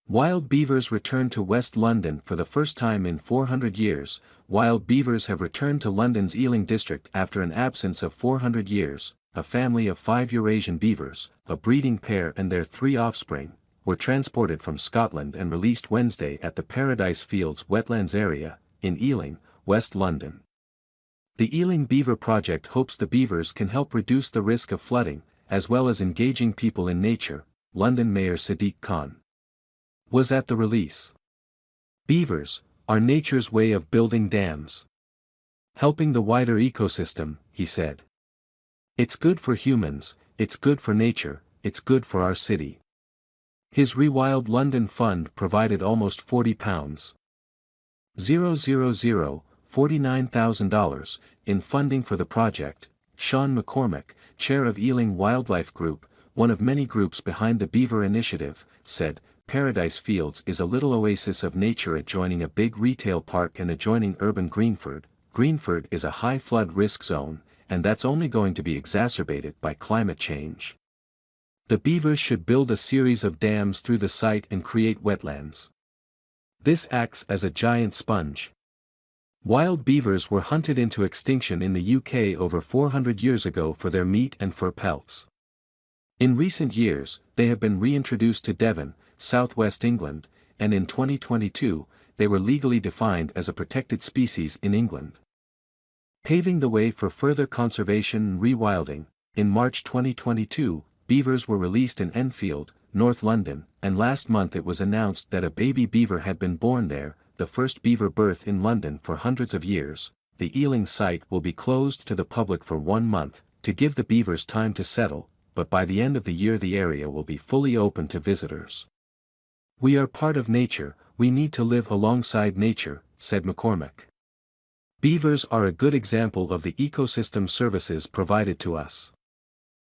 Wild beavers return to West London for the first time in 400 years. Wild beavers have returned to London's Ealing district after an absence of 400 years. A family of 5 Eurasian beavers, a breeding pair and their 3 offspring, were transported from Scotland and released Wednesday at the Paradise Fields wetlands area, in Ealing, West London. The Ealing Beaver Project hopes the beavers can help reduce the risk of flooding, as well as engaging people in nature, London Mayor Sadiq Khan was at the release. Beavers are nature's way of building dams, helping the wider ecosystem, he said. It's good for humans, it's good for nature, it's good for our city. His Rewild London Fund provided almost £40,000, $49,000, in funding for the project. Sean McCormack, chair of Ealing Wildlife Group, one of many groups behind the Beaver Initiative, said, Paradise Fields is a little oasis of nature adjoining a big retail park and adjoining urban Greenford. Greenford is a high flood risk zone, and that's only going to be exacerbated by climate change. The beavers should build a series of dams through the site and create wetlands. This acts as a giant sponge. Wild beavers were hunted into extinction in the UK over 400 years ago for their meat and fur pelts. In recent years, they have been reintroduced to Devon, southwest England, and in 2022, they were legally defined as a protected species in England. Paving the way for further conservation and rewilding, in March 2022, beavers were released in Enfield, North London, and last month it was announced that a baby beaver had been born there, the first beaver birth in London for hundreds of years. The Ealing site will be closed to the public for 1 month, to give the beavers time to settle, but by the end of the year the area will be fully open to visitors. We are part of nature, we need to live alongside nature, said McCormack. Beavers are a good example of the ecosystem services provided to us.